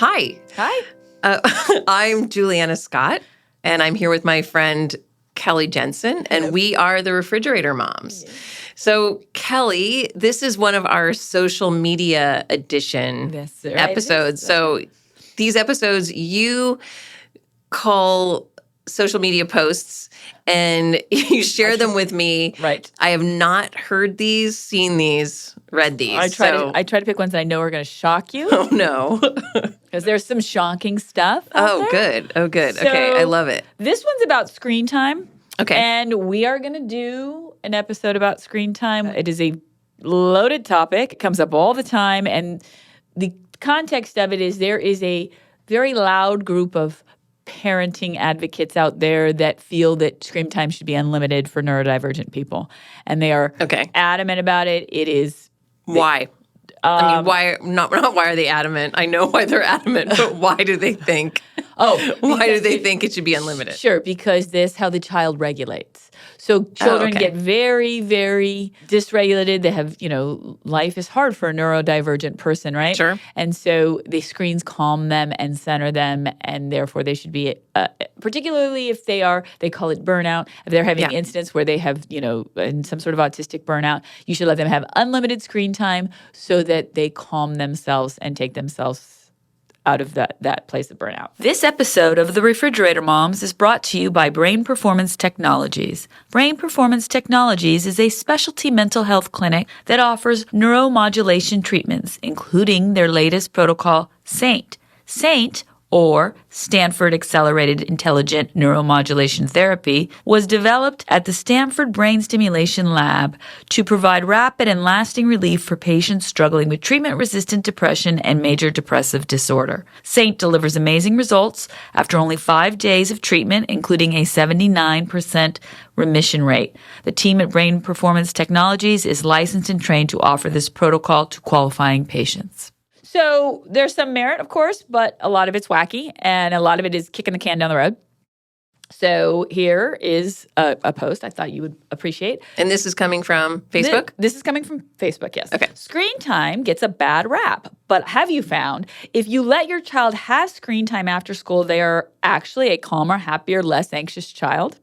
Hi. Hi. I'm Juliana Scott, and I'm here with my friend Kelly Jensen, and we are the Refrigerator Moms. So, Kelly, this is one of our social media edition episodes. So, these episodes, you call social media posts and you share them with me. Right. I have not heard these, seen these, read these. I try to pick ones that I know are going to shock you. Oh, no. Because there's some shocking stuff out there. Good. Oh, good. So, okay, I love it. This one's about screen time. Okay. And we are going to do an episode about screen time. It is a loaded topic. It comes up all the time. And the context of it is there is a very loud group of parenting advocates out there that feel that screen time should be unlimited for neurodivergent people. And they are adamant about it. It is... Why? I mean, why not why are they adamant? I know why they're adamant, but why do they think? Why do they think it should be unlimited? Sure, because this is how the child regulates. So children get very, very dysregulated. They have, life is hard for a neurodivergent person, right? Sure. And so the screens calm them and center them, and therefore they should be, particularly if they call it burnout. If they're having incidents where they have, in some sort of autistic burnout, you should let them have unlimited screen time so that they calm themselves and take themselves out of that place of burnout. This episode of The Refrigerator Moms is brought to you by Brain Performance Technologies. Brain Performance Technologies is a specialty mental health clinic that offers neuromodulation treatments, including their latest protocol, SAINT. SAINT, or Stanford Accelerated Intelligent Neuromodulation Therapy, was developed at the Stanford Brain Stimulation Lab to provide rapid and lasting relief for patients struggling with treatment-resistant depression and major depressive disorder. SAINT delivers amazing results after only 5 days of treatment, including a 79% remission rate. The team at Brain Performance Technologies is licensed and trained to offer this protocol to qualifying patients. So there's some merit, of course, but a lot of it's wacky, and a lot of it is kicking the can down the road. So here is a post I thought you would appreciate. And this is coming from Facebook? This is coming from Facebook, yes. Okay. Screen time gets a bad rap, but have you found if you let your child have screen time after school, they are actually a calmer, happier, less anxious child?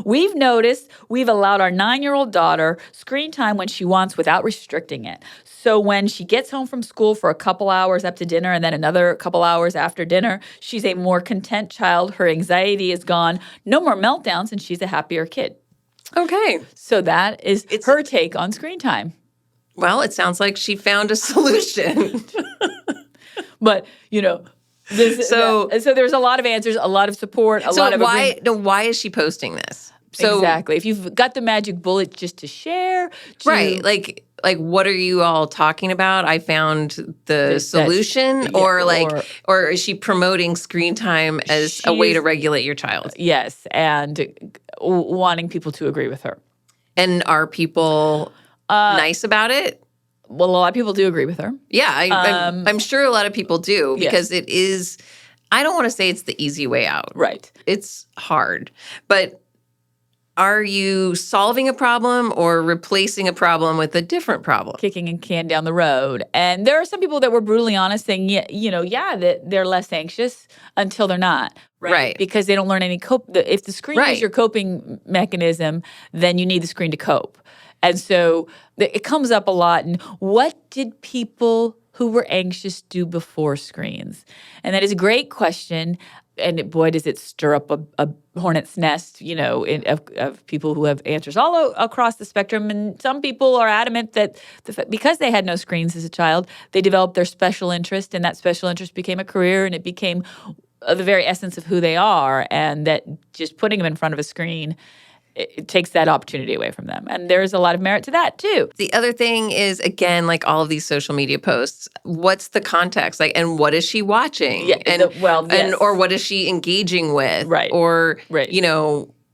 We've noticed we've allowed our 9-year-old daughter screen time when she wants without restricting it. So when she gets home from school for a couple hours up to dinner and then another couple hours after dinner, she's a more content child. Her anxiety is gone. No more meltdowns, and she's a happier kid. Okay. So that is her take on screen time. Well, it sounds like she found a solution. But, so there's a lot of answers, a lot of support, a lot of agreement. Why is she posting this? So, exactly. If you've got the magic bullet just to share. Right. Like what are you all talking about? I found the solution or is she promoting screen time as a way to regulate your child? Yes. And wanting people to agree with her. And are people nice about it? Well, a lot of people do agree with her. Yeah, I'm sure a lot of people do because it is, I don't want to say it's the easy way out. Right. It's hard. But are you solving a problem or replacing a problem with a different problem? Kicking a can down the road. And there are some people that were brutally honest saying, that they're less anxious until they're not. Right. Because they don't learn any if the screen is your coping mechanism, then you need the screen to cope. And so it comes up a lot. And what did people who were anxious do before screens? And that is a great question. And boy, does it stir up a hornet's nest, of people who have answers all across the spectrum. And some people are adamant that because they had no screens as a child, they developed their special interest, and that special interest became a career, and it became the very essence of who they are. And that just putting them in front of a screen, it takes that opportunity away from them. And there's a lot of merit to that, too. The other thing is, again, like all of these social media posts, what's the context? And what is she watching? Yeah, or what is she engaging with? Right. Or,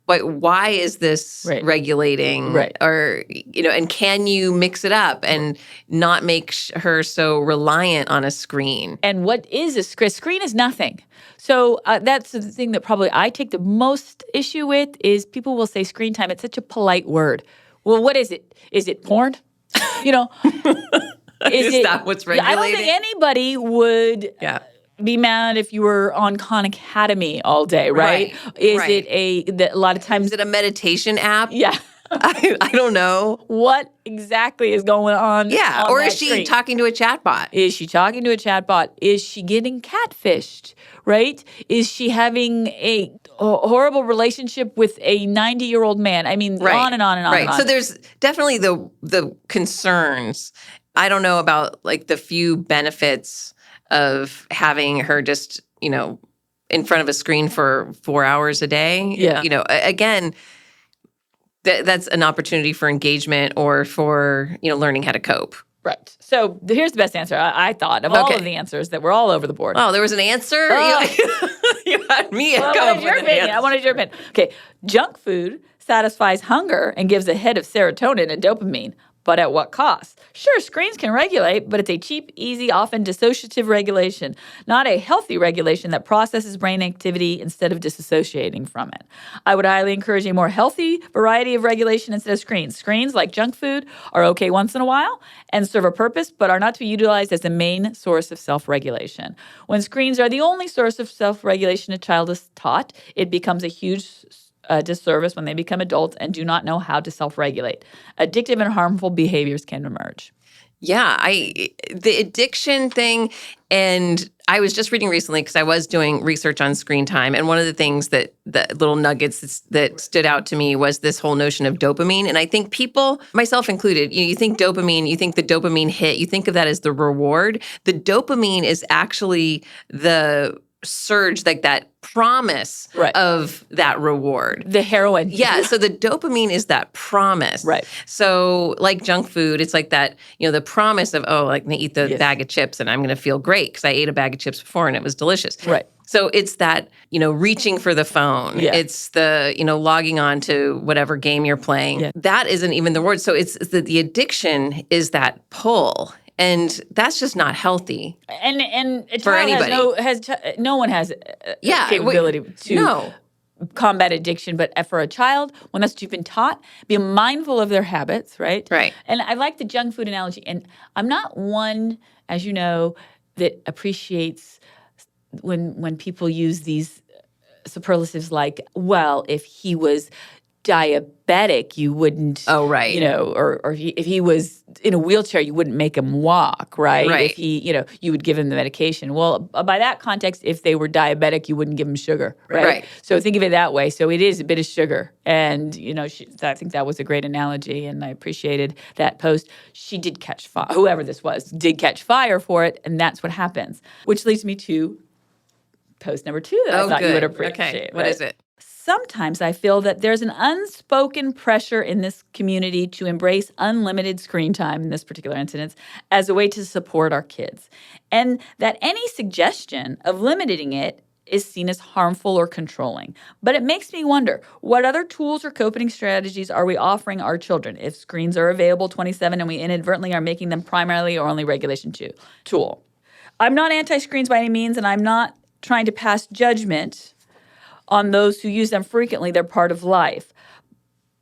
why is this regulating? Right. Or, and can you mix it up and not make her so reliant on a screen? And what is a screen? Screen is nothing. So that's the thing that probably I take the most issue with is people will say screen time. It's such a polite word. Well, what is it? Is it porn? Is that what's regulating? I don't think anybody would Yeah. be mad if you were on Khan Academy all day, right? Is it a lot of times? Is it a meditation app? Yeah. I don't know. What exactly is going on? Yeah. On Or that is she screen? talking to a chatbot? Is she talking to a chatbot? Is she getting catfished, right? Is she having a horrible relationship with a 90-year-old man? I mean, on and on and on and on. So there's definitely the concerns. I don't know about like the few benefits of having her just, in front of a screen for 4 hours a day. Yeah. Again, that's an opportunity for engagement or for, learning how to cope. Right. So here's the best answer I thought of all of the answers that were all over the board. Oh, there was an answer? You had me come up with an answer. I wanted your opinion. Okay. Junk food satisfies hunger and gives a hit of serotonin and dopamine. But at what cost? Sure, screens can regulate, but it's a cheap, easy, often dissociative regulation, not a healthy regulation that processes brain activity instead of disassociating from it. I would highly encourage a more healthy variety of regulation instead of screens. Screens, like junk food, are okay once in a while and serve a purpose, but are not to be utilized as the main source of self-regulation. When screens are the only source of self-regulation a child is taught, it becomes a huge disservice when they become adults and do not know how to self-regulate. Addictive and harmful behaviors can emerge. Yeah, the addiction thing, and I was just reading recently because I was doing research on screen time, and one of the things the little nuggets that stood out to me was this whole notion of dopamine. And I think people, myself included, you think dopamine, you think the dopamine hit, you think of that as the reward. The dopamine is actually the surge, like that promise of that reward. The heroin. Yeah. So the dopamine is that promise. Right. So like junk food, it's like that, the promise of, I'm going to eat the bag of chips and I'm going to feel great because I ate a bag of chips before and it was delicious. Right. So it's that, reaching for the phone. Yeah. It's the, logging on to whatever game you're playing. Yeah. That isn't even the word. So it's the addiction is that pull. And that's just not healthy. And a for child anybody. no one has capability to combat addiction. But for a child, when that's what you've been taught, be mindful of their habits, right? Right. And I like the junk food analogy. And I'm not one, as you know, that appreciates when people use these superlatives like, well, if he was diabetic, you wouldn't. Oh, right. Or if he was in a wheelchair, you wouldn't make him walk, right? Right. If he, you would give him the medication. Well, by that context, if they were diabetic, you wouldn't give them sugar, right? Right. So think of it that way. So it is a bit of sugar, and I think that was a great analogy, and I appreciated that post. She did catch fire. Whoever this was did catch fire for it, and that's what happens. Which leads me to post number 2 that I thought you would appreciate. Okay. What is it? Sometimes I feel that there's an unspoken pressure in this community to embrace unlimited screen time in this particular incident as a way to support our kids, and that any suggestion of limiting it is seen as harmful or controlling. But it makes me wonder, what other tools or coping strategies are we offering our children if screens are available 24/7 and we inadvertently are making them primarily or only regulation tool? I'm not anti-screens by any means, and I'm not trying to pass judgment on those who use them frequently. They're part of life.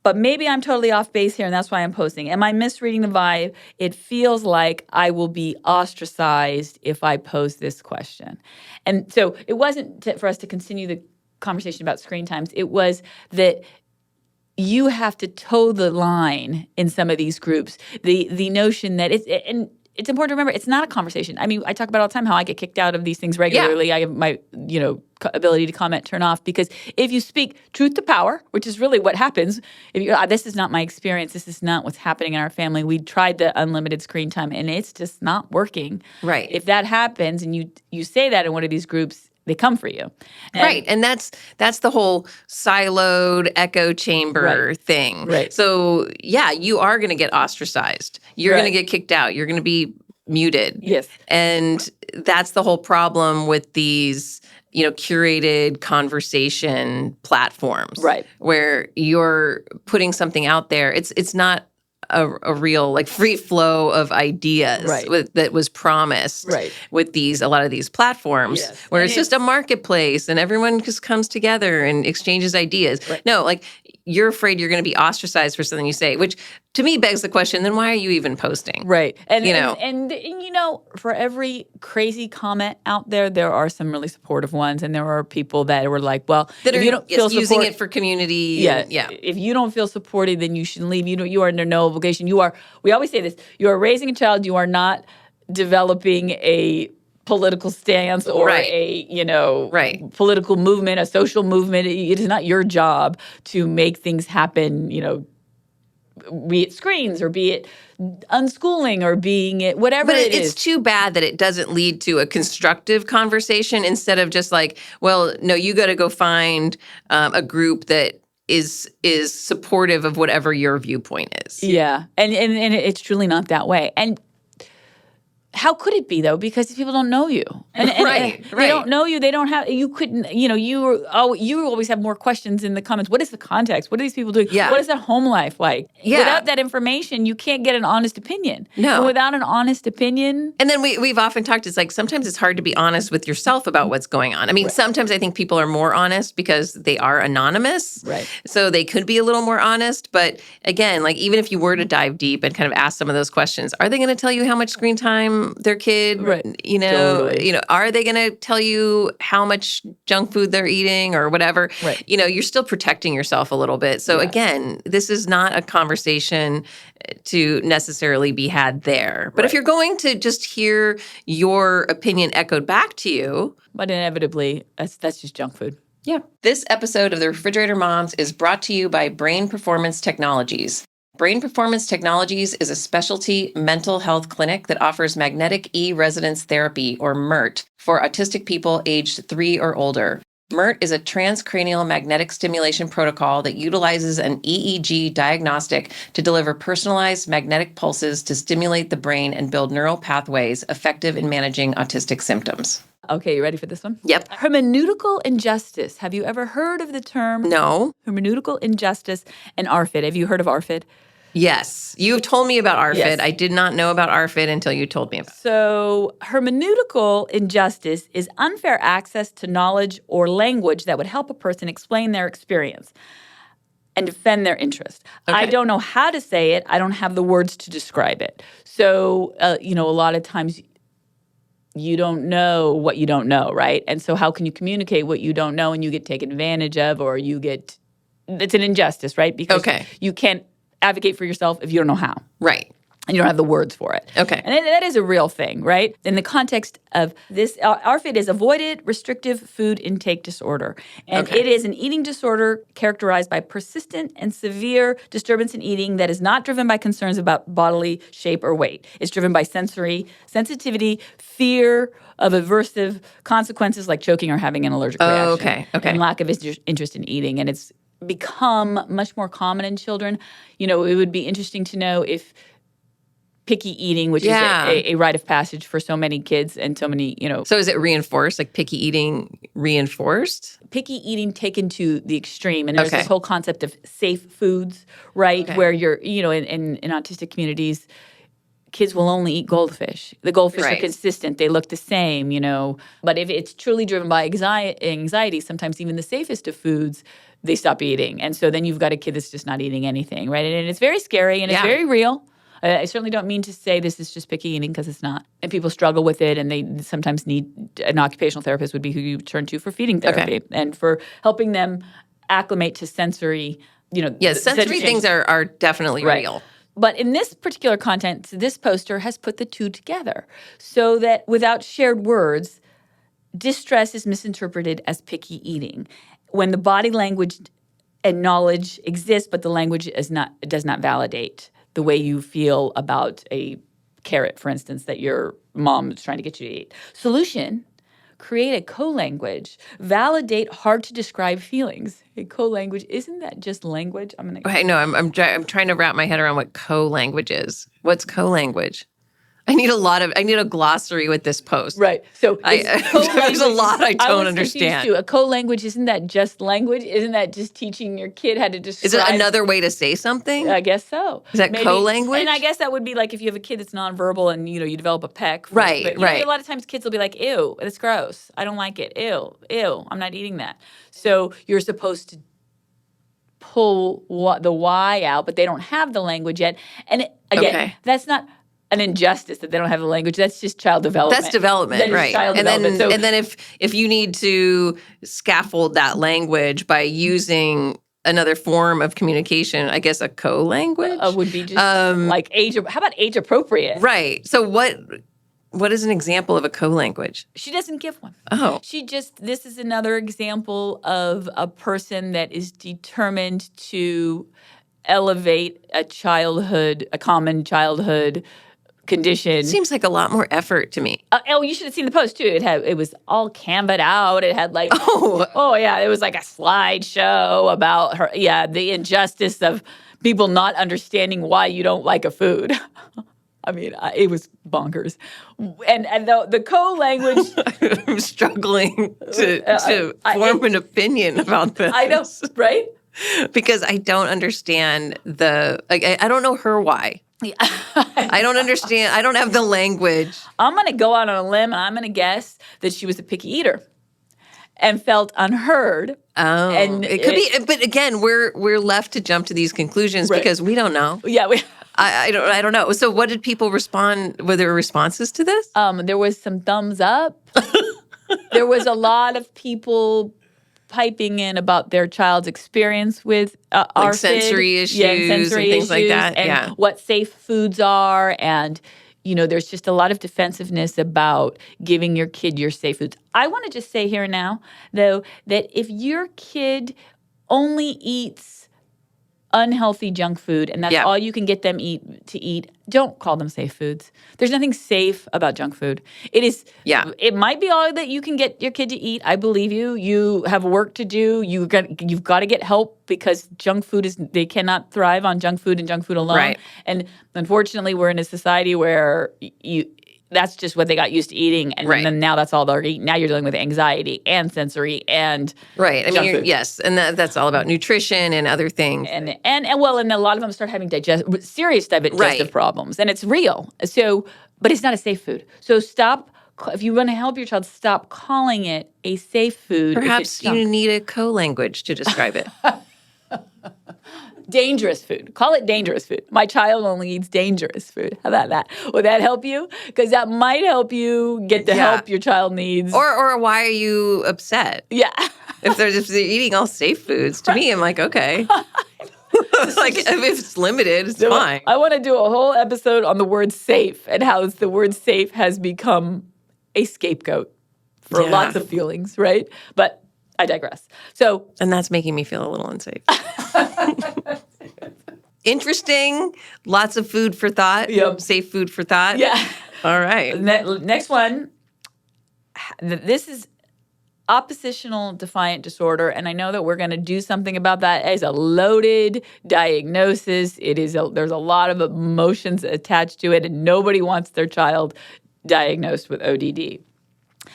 But maybe I'm totally off base here, and that's why I'm posting. Am I misreading the vibe? It feels like I will be ostracized if I pose this question. And so it wasn't for us to continue the conversation about screen times. It was that you have to toe the line in some of these groups. The notion that it's important to remember, it's not a conversation. I mean, I talk about all the time how I get kicked out of these things regularly. Yeah. I have my, ability to comment turn off, because if you speak truth to power, which is really what happens, if you this is not my experience, this is not what's happening in our family. We tried the unlimited screen time and it's just not working. Right. If that happens and you say that in one of these groups, they come for you. Right. And that's the whole siloed echo chamber thing. Right. So, yeah, you are going to get ostracized. You're going to get kicked out. You're going to be muted. Yes. And that's the whole problem with these, curated conversation platforms. Right. Where you're putting something out there. It's not a real free flow of ideas that was promised with a lot of these platforms, where it's just a marketplace and everyone just comes together and exchanges ideas. Right. No, you're afraid you're going to be ostracized for something you say, which to me begs the question, then why are you even posting? Right. And, You know. and for every crazy comment out there, there are some really supportive ones. And there are people that were like, well, That if are you don't feel using it for community. Yeah. Yeah. If you don't feel supported, then you should leave. You are under no obligation. We always say this, you are raising a child. You are not developing a political stance or Right. political movement, a social movement. It is not your job to make things happen, be it screens or be it unschooling or being it whatever it is. It's too bad that it doesn't lead to a constructive conversation instead of just like, well, no, you got to go find a group that is supportive of whatever your viewpoint is. Yeah. And it's truly not that way. And how could it be, though? Because people don't know you. And Right. They don't know you. They don't have – you couldn't – you always have more questions in the comments. What is the context? What are these people doing? Yeah. What is their home life like? Yeah. Without that information, you can't get an honest opinion. No. And without an honest opinion – And then we've often talked, it's like sometimes it's hard to be honest with yourself about what's going on. I mean, sometimes I think people are more honest because they are anonymous. Right. So they could be a little more honest. But again, like even if you were to dive deep and kind of ask some of those questions, are they going to tell you how much screen time their kid, Totally. are they going to tell you how much junk food they're eating or whatever? Right. You're still protecting yourself a little bit. So again, this is not a conversation to necessarily be had there. But if you're going to just hear your opinion echoed back to you. But inevitably, that's just junk food. Yeah. This episode of The Refrigerator Moms is brought to you by Brain Performance Technologies. Brain Performance Technologies is a specialty mental health clinic that offers magnetic e-resonance therapy, or MERT, for autistic people aged 3 or older. MERT is a transcranial magnetic stimulation protocol that utilizes an EEG diagnostic to deliver personalized magnetic pulses to stimulate the brain and build neural pathways effective in managing autistic symptoms. Okay, you ready for this one? Yep. Hermeneutical injustice. Have you ever heard of the term? No. Hermeneutical injustice and ARFID. Have you heard of ARFID? Yes. You've told me about ARFID. Yes. I did not know about ARFID until you told me about it. So hermeneutical injustice is unfair access to knowledge or language that would help a person explain their experience and defend their interest. Okay. I don't know how to say it. I don't have the words to describe it. So, a lot of times you don't know what you don't know, right? And so how can you communicate what you don't know and you get taken advantage of, or it's an injustice, right? Because you can't advocate for yourself if you don't know how. Right. And you don't have the words for it. Okay. And that is a real thing, right? In the context of this, ARFID is avoided restrictive food intake disorder. And it is an eating disorder characterized by persistent and severe disturbance in eating that is not driven by concerns about bodily shape or weight. It's driven by sensory sensitivity, fear of aversive consequences like choking or having an allergic reaction. And lack of interest in eating. And it's become much more common in children. It would be interesting to know if picky eating, which is a rite of passage for so many kids and so many, So is it reinforced, like picky eating reinforced? Picky eating taken to the extreme. And there's this whole concept of safe foods, right? Where you're, in autistic communities, kids will only eat goldfish. The goldfish are consistent. They look the same, But if it's truly driven by anxiety, sometimes even the safest of foods, they stop eating. And so then you've got a kid that's just not eating anything, right? And it's very scary and it's very real. I certainly don't mean to say this is just picky eating, because it's not. And people struggle with it, and they sometimes need an occupational therapist would be who you turn to for feeding therapy and for helping them acclimate to sensory, sensory things are definitely real. But in this particular content, this poster has put the two together so that without shared words, distress is misinterpreted as picky eating. When the body language and knowledge exists, but the language does not validate the way you feel about a carrot, for instance, that your mom is trying to get you to eat. Solution: create a co-language. Validate hard-to-describe feelings. A co-language, isn't that just language? I'm trying to wrap my head around what co-language is. What's co-language? I need a glossary with this post. Right. So there's a lot I don't understand. Too. A co-language, isn't that just language? Isn't that just teaching your kid how to describe? Is it another way to say something? I guess so. Is that co-language? And I guess that would be like if you have a kid that's nonverbal and you develop a peck. Right. A lot of times kids will be like, "Ew, that's gross. I don't like it. Ew, I'm not eating that." So you're supposed to pull the why out, but they don't have the language yet. And again, that's not an injustice that they don't have the language. That's just child development. That's development, right? Child development. And then if you need to scaffold that language by using another form of communication, I guess a co-language would be just like age. How about age appropriate? Right. So what is an example of a co-language? She doesn't give one. Oh. This is another example of a person that is determined to elevate a common childhood condition. Seems like a lot more effort to me. You should have seen the post too. It was all canvaed out. It had like it was like a slideshow about her. Yeah, the injustice of people not understanding why you don't like a food. I mean, it was bonkers. And the co-language, I'm struggling to form an opinion about this. I know, right? Because I don't understand I don't know her why. Yeah. I don't understand. I don't have the language. I'm going to go out on a limb, and I'm going to guess that she was a picky eater and felt unheard. Oh, and it could be. But again, we're left to jump to these conclusions because we don't know. Yeah, I don't know. So what did people respond? Were there responses to this? There was some thumbs up. There was a lot of people piping in about their child's experience with ARFID, sensory issues and things like that. And what safe foods are. And, there's just a lot of defensiveness about giving your kid your safe foods. I want to just say here now, though, that if your kid only eats unhealthy junk food and that's all you can get them to eat, don't call them safe foods. There's nothing safe about junk food. It is. Yeah. It might be all that you can get your kid to eat. I believe you. You have work to do. You've got to get help because junk food they cannot thrive on junk food and junk food alone. Right. And unfortunately, we're in a society where that's just what they got used to eating, and then now that's all they're eating. Now you're dealing with anxiety and sensory and junk food. Yes, and that's all about nutrition and other things. And a lot of them start having serious digestive problems, and it's real. So, but it's not a safe food. So stop. If you want to help your child, stop calling it a safe food. Perhaps you need a co-language to describe it. Dangerous food. Call it dangerous food. My child only eats dangerous food. How about that? Would that help you? Because that might help you get the help your child needs. Or why are you upset? Yeah. If they're eating all safe foods, to me, I'm like, okay. Like, if it's limited, it's fine. I want to do a whole episode on the word safe and how the word safe has become a scapegoat for lots of feelings, right? But I digress. And that's making me feel a little unsafe. Interesting. Lots of food for thought. Yep. Safe food for thought. Yeah. All right. Next one. This is oppositional defiant disorder, and I know that we're going to do something about that. It's a loaded diagnosis. There's a lot of emotions attached to it, and nobody wants their child diagnosed with ODD.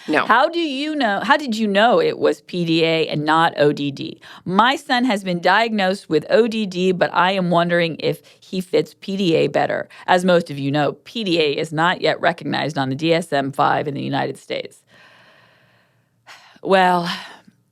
No. How did you know it was PDA and not ODD? My son has been diagnosed with ODD, but I am wondering if he fits PDA better. As most of you know, PDA is not yet recognized on the DSM-5 in the United States. Well,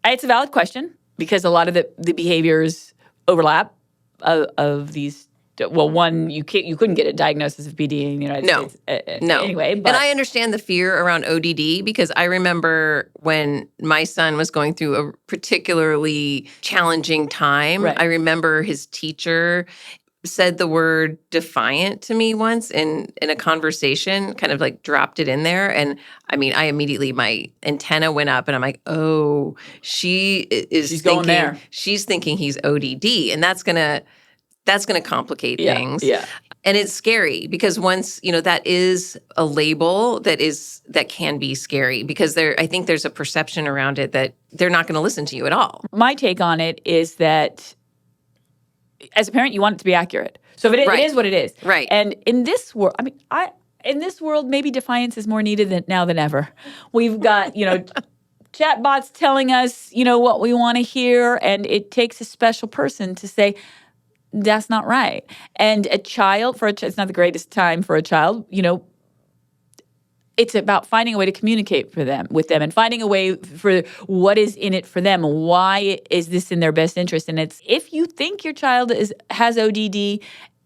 it's a valid question because a lot of the behaviors overlap of these. Well, one, you couldn't get a diagnosis of PD in the United States. No. Anyway, and I understand the fear around ODD because I remember when my son was going through a particularly challenging time. Right. I remember his teacher said the word defiant to me once in a conversation, kind of like dropped it in there. And I mean, my antenna went up and I'm like, oh, she's going there. She's thinking he's ODD. And that's going to complicate things. Yeah. And it's scary because once, that is a label that can be scary because I think there's a perception around it that they're not going to listen to you at all. My take on it is that as a parent, you want it to be accurate. So if it is what it is. Right. And in this world, in this world, maybe defiance is more needed now than ever. We've got, chatbots telling us, what we want to hear, and it takes a special person to say, that's not right. And a child, it's not the greatest time for a child, it's about finding a way to communicate with them and finding a way for what is in it for them. Why is this in their best interest? And it's, if you think your child has ODD,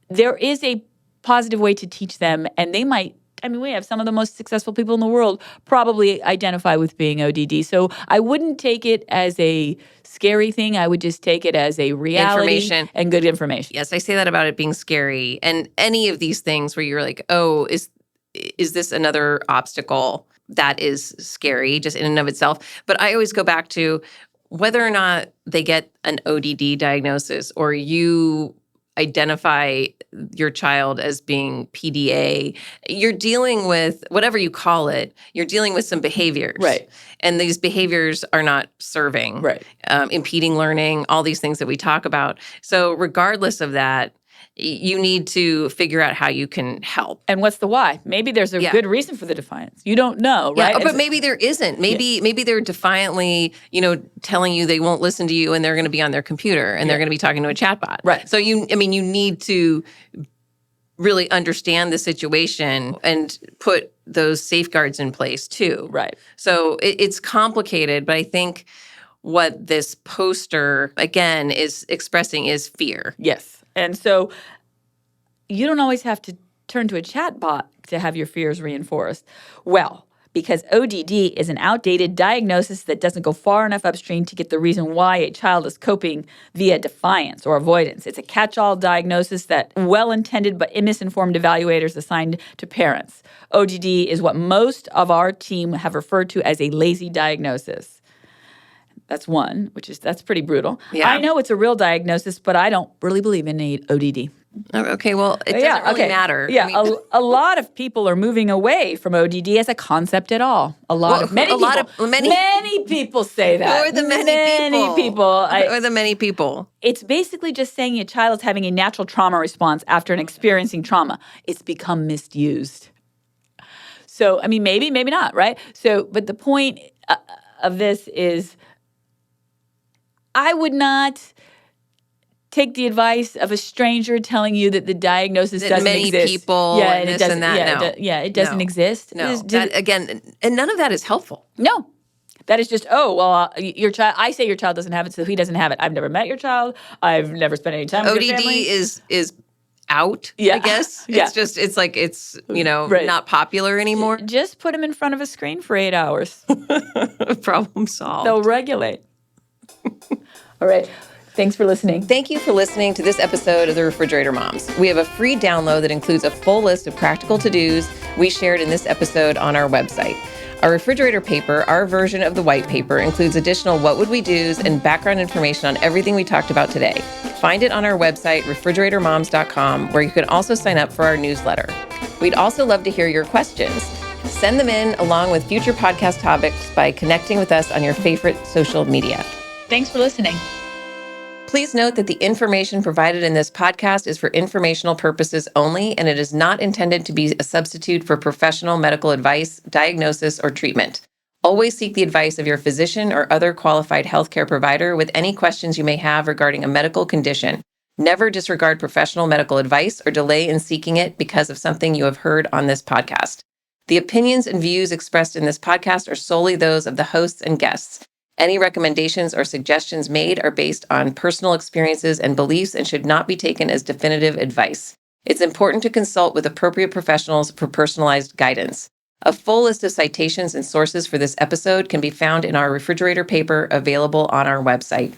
there is a positive way to teach them, and they might. We have some of the most successful people in the world probably identify with being ODD. So I wouldn't take it as a scary thing. I would just take it as a reality Information. and good information. Yes, I say that about it being scary. And any of these things where you're like, oh, is this another obstacle that is scary just in and of itself? But I always go back to whether or not they get an ODD diagnosis or you identify your child as being PDA, you're dealing with, whatever you call it, you're dealing with some behaviors. Right. And these behaviors are not serving, Right. Impeding learning, all these things that we talk about. So regardless of that, you need to figure out how you can help. And what's the why? Maybe there's a good reason for the defiance. You don't know, right? Yeah, but maybe there isn't. Maybe they're defiantly, telling you they won't listen to you and they're going to be on their computer and they're going to be talking to a chatbot. Right. So you need to really understand the situation and put those safeguards in place too. Right. So it's complicated, but I think what this poster, again, is expressing is fear. Yes. And so you don't always have to turn to a chatbot to have your fears reinforced. Well, because ODD is an outdated diagnosis that doesn't go far enough upstream to get the reason why a child is coping via defiance or avoidance. It's a catch-all diagnosis that well-intended but misinformed evaluators assigned to parents. ODD is what most of our team have referred to as a lazy diagnosis. That's one, that's pretty brutal. Yeah. I know it's a real diagnosis, but I don't really believe in ODD. Okay, well, it doesn't really matter. Yeah, a lot of people are moving away from ODD as a concept at all. Many people say that. Or the many people. Or the many people. It's basically just saying a child is having a natural trauma response after experiencing trauma. It's become misused. So, maybe not, right? So, but the point of this is, I would not take the advice of a stranger telling you that the diagnosis doesn't exist. Many people, and this and that. It doesn't exist. No, again, and none of that is helpful. No. That is just, your child. I say your child doesn't have it, so he doesn't have it. I've never met your child. I've never spent any time with your family. ODD is out, yeah. I guess. Yeah. It's not popular anymore. Just put him in front of a screen for 8 hours. Problem solved. They'll regulate. All right. Thanks for listening. Thank you for listening to this episode of The Refrigerator Moms. We have a free download that includes a full list of practical to-dos we shared in this episode on our website. Our refrigerator paper, our version of the white paper, includes additional what would we do's and background information on everything we talked about today. Find it on our website, refrigeratormoms.com, where you can also sign up for our newsletter. We'd also love to hear your questions. Send them in along with future podcast topics by connecting with us on your favorite social media. Thanks for listening. Please note that the information provided in this podcast is for informational purposes only, and it is not intended to be a substitute for professional medical advice, diagnosis, or treatment. Always seek the advice of your physician or other qualified healthcare provider with any questions you may have regarding a medical condition. Never disregard professional medical advice or delay in seeking it because of something you have heard on this podcast. The opinions and views expressed in this podcast are solely those of the hosts and guests. Any recommendations or suggestions made are based on personal experiences and beliefs and should not be taken as definitive advice. It's important to consult with appropriate professionals for personalized guidance. A full list of citations and sources for this episode can be found in our refrigerator paper available on our website.